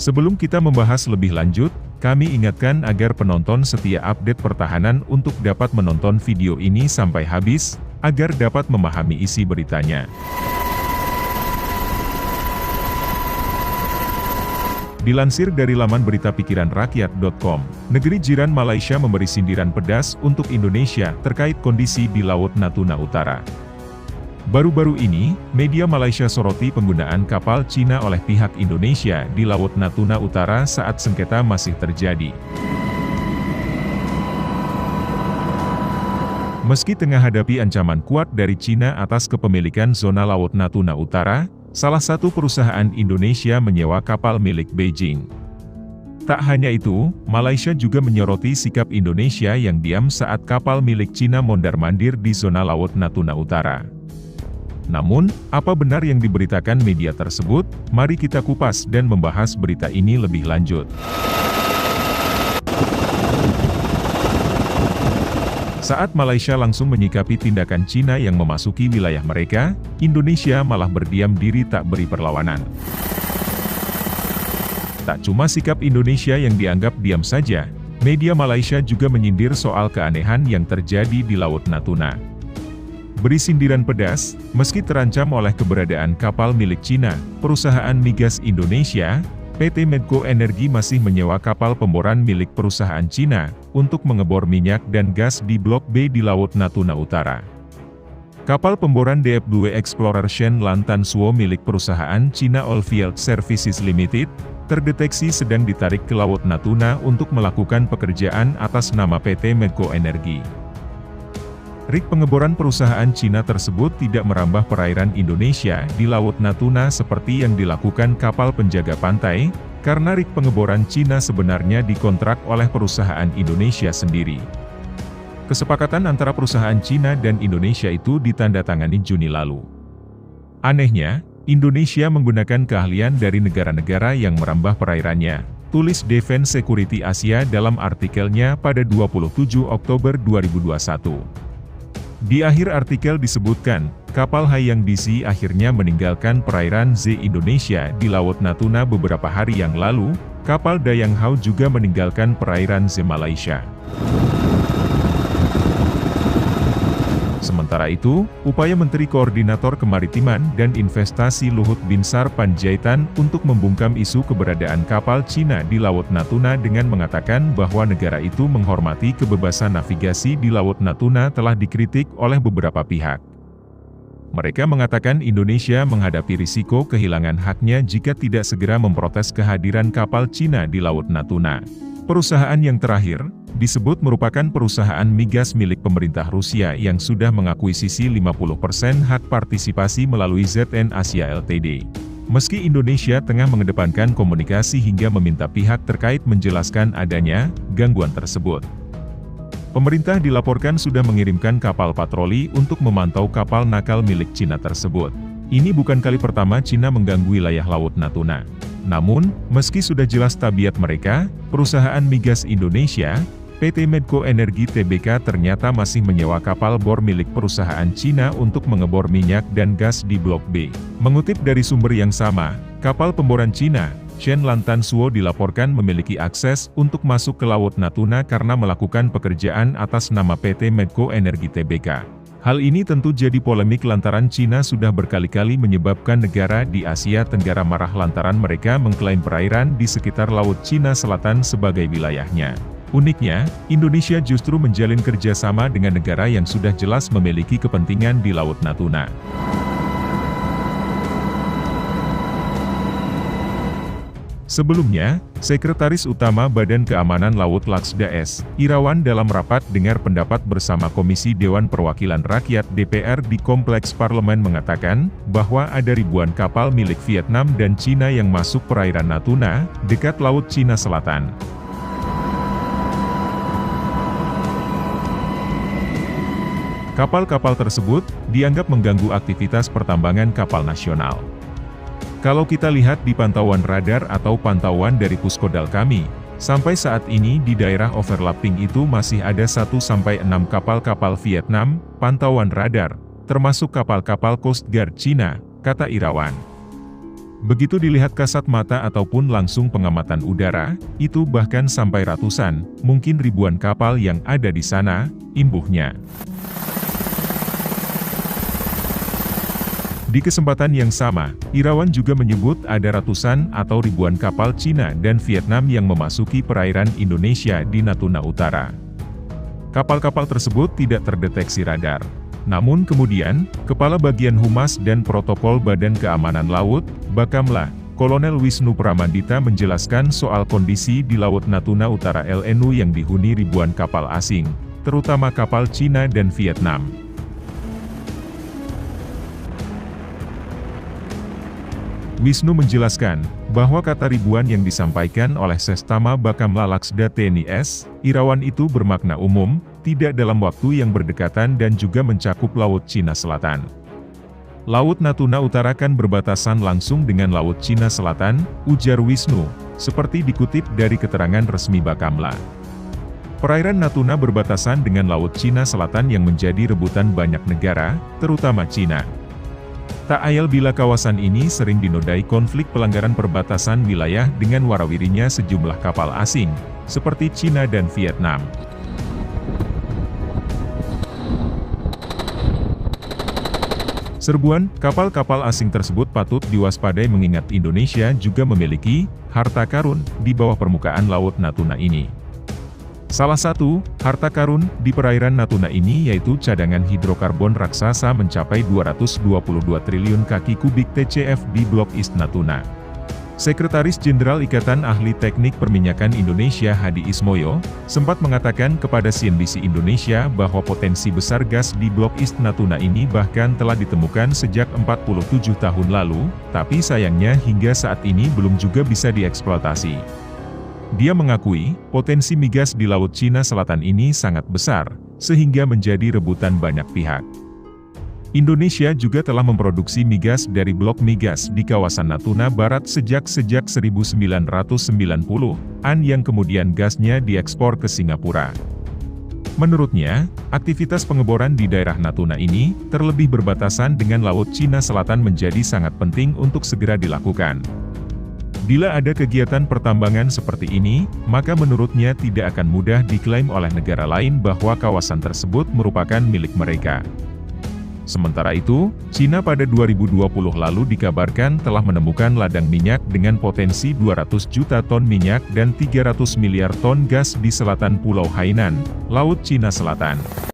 Sebelum kita membahas lebih lanjut, kami ingatkan agar penonton setia update pertahanan untuk dapat menonton video ini sampai habis, agar dapat memahami isi beritanya. Dilansir dari laman berita pikiranrakyat.com, negeri jiran Malaysia memberi sindiran pedas untuk Indonesia terkait kondisi di Laut Natuna Utara. Baru-baru ini, media Malaysia soroti penggunaan kapal Cina oleh pihak Indonesia di Laut Natuna Utara saat sengketa masih terjadi. Meski tengah hadapi ancaman kuat dari Cina atas kepemilikan zona Laut Natuna Utara, salah satu perusahaan Indonesia menyewa kapal milik Beijing. Tak hanya itu, Malaysia juga menyoroti sikap Indonesia yang diam saat kapal milik Cina mondar-mandir di zona Laut Natuna Utara. Namun, apa benar yang diberitakan media tersebut? Mari kita kupas dan membahas berita ini lebih lanjut. Saat Malaysia langsung menyikapi tindakan Cina yang memasuki wilayah mereka, Indonesia malah berdiam diri tak beri perlawanan. Tak cuma sikap Indonesia yang dianggap diam saja, media Malaysia juga menyindir soal keanehan yang terjadi di Laut Natuna. Beri sindiran pedas, meski terancam oleh keberadaan kapal milik Cina, perusahaan migas Indonesia, PT Medco Energi masih menyewa kapal pemboran milik perusahaan Cina untuk mengebor minyak dan gas di Blok B di Laut Natuna Utara. Kapal pemboran DF2 Explorer Shen Lantan Suo milik perusahaan China Oilfield Services Limited terdeteksi sedang ditarik ke Laut Natuna untuk melakukan pekerjaan atas nama PT Medco Energi. Rig pengeboran perusahaan Cina tersebut tidak merambah perairan Indonesia di Laut Natuna seperti yang dilakukan kapal penjaga pantai, karena rig pengeboran Cina sebenarnya dikontrak oleh perusahaan Indonesia sendiri. Kesepakatan antara perusahaan Cina dan Indonesia itu ditandatangani Juni lalu. Anehnya, Indonesia menggunakan keahlian dari negara-negara yang merambah perairannya, tulis Defense Security Asia dalam artikelnya pada 27 Oktober 2021. Di akhir artikel disebutkan, kapal Haiyang DC akhirnya meninggalkan perairan Z Indonesia di Laut Natuna beberapa hari yang lalu, kapal Dayang Hao juga meninggalkan perairan Z Malaysia. Sementara itu, upaya Menteri Koordinator Kemaritiman dan Investasi Luhut Binsar Panjaitan untuk membungkam isu keberadaan kapal Cina di Laut Natuna dengan mengatakan bahwa negara itu menghormati kebebasan navigasi di Laut Natuna telah dikritik oleh beberapa pihak. Mereka mengatakan Indonesia menghadapi risiko kehilangan haknya jika tidak segera memprotes kehadiran kapal Cina di Laut Natuna. Perusahaan yang terakhir, disebut merupakan perusahaan migas milik pemerintah Rusia yang sudah mengakuisisi 50% hak partisipasi melalui ZN Asia Ltd. Meski Indonesia tengah mengedepankan komunikasi hingga meminta pihak terkait menjelaskan adanya gangguan tersebut. Pemerintah dilaporkan sudah mengirimkan kapal patroli untuk memantau kapal nakal milik Cina tersebut. Ini bukan kali pertama Cina mengganggu wilayah Laut Natuna. Namun, meski sudah jelas tabiat mereka, perusahaan migas Indonesia, PT Medco Energi Tbk ternyata masih menyewa kapal bor milik perusahaan Cina untuk mengebor minyak dan gas di Blok B. Mengutip dari sumber yang sama, kapal pemboran Cina, Shen Lantan Suo dilaporkan memiliki akses untuk masuk ke Laut Natuna karena melakukan pekerjaan atas nama PT Medco Energi Tbk. Hal ini tentu jadi polemik lantaran Cina sudah berkali-kali menyebabkan negara di Asia Tenggara marah lantaran mereka mengklaim perairan di sekitar Laut Cina Selatan sebagai wilayahnya. Uniknya, Indonesia justru menjalin kerjasama dengan negara yang sudah jelas memiliki kepentingan di Laut Natuna. Sebelumnya, Sekretaris Utama Badan Keamanan Laut Laksda S. Irawan dalam rapat dengar pendapat bersama Komisi Dewan Perwakilan Rakyat DPR di Kompleks Parlemen mengatakan, bahwa ada ribuan kapal milik Vietnam dan Cina yang masuk perairan Natuna, dekat Laut Cina Selatan. Kapal-kapal tersebut dianggap mengganggu aktivitas pertambangan kapal nasional. Kalau kita lihat di pantauan radar atau pantauan dari Puskodal kami, sampai saat ini di daerah overlapping itu masih ada 1-6 kapal-kapal Vietnam, pantauan radar, termasuk kapal-kapal Coast Guard Cina, kata Irawan. Begitu dilihat kasat mata ataupun langsung pengamatan udara, itu bahkan sampai ratusan, mungkin ribuan kapal yang ada di sana, imbuhnya. Di kesempatan yang sama, Irawan juga menyebut ada ratusan atau ribuan kapal Cina dan Vietnam yang memasuki perairan Indonesia di Natuna Utara. Kapal-kapal tersebut tidak terdeteksi radar. Namun kemudian, Kepala Bagian Humas dan Protokol Badan Keamanan Laut, Bakamla, Kolonel Wisnu Pramandita menjelaskan soal kondisi di Laut Natuna Utara LNU yang dihuni ribuan kapal asing, terutama kapal Cina dan Vietnam. Wisnu menjelaskan, bahwa kata ribuan yang disampaikan oleh Sestama Bakamla Laksda TNI S. Irawan itu bermakna umum, tidak dalam waktu yang berdekatan dan juga mencakup Laut Cina Selatan. Laut Natuna Utara kan berbatasan langsung dengan Laut Cina Selatan, ujar Wisnu, seperti dikutip dari keterangan resmi Bakamla. Perairan Natuna berbatasan dengan Laut Cina Selatan yang menjadi rebutan banyak negara, terutama Cina. Tak ayal bila kawasan ini sering dinodai konflik pelanggaran perbatasan wilayah dengan warawirinya sejumlah kapal asing, seperti Cina dan Vietnam. Serbuan kapal-kapal asing tersebut patut diwaspadai mengingat Indonesia juga memiliki harta karun di bawah permukaan Laut Natuna ini. Salah satu harta karun di perairan Natuna ini yaitu cadangan hidrokarbon raksasa mencapai 222 triliun kaki kubik TCF di Blok East Natuna. Sekretaris Jenderal Ikatan Ahli Teknik Perminyakan Indonesia Hadi Ismoyo, sempat mengatakan kepada CNBC Indonesia bahwa potensi besar gas di Blok East Natuna ini bahkan telah ditemukan sejak 47 tahun lalu, tapi sayangnya hingga saat ini belum juga bisa dieksploitasi. Dia mengakui, potensi migas di Laut Cina Selatan ini sangat besar, sehingga menjadi rebutan banyak pihak. Indonesia juga telah memproduksi migas dari blok migas di kawasan Natuna Barat sejak 1990-an yang kemudian gasnya diekspor ke Singapura. Menurutnya, aktivitas pengeboran di daerah Natuna ini, terlebih berbatasan dengan Laut Cina Selatan menjadi sangat penting untuk segera dilakukan. Bila ada kegiatan pertambangan seperti ini, maka menurutnya tidak akan mudah diklaim oleh negara lain bahwa kawasan tersebut merupakan milik mereka. Sementara itu, Cina pada 2020 lalu dikabarkan telah menemukan ladang minyak dengan potensi 200 juta ton minyak dan 300 miliar ton gas di selatan Pulau Hainan, Laut Cina Selatan.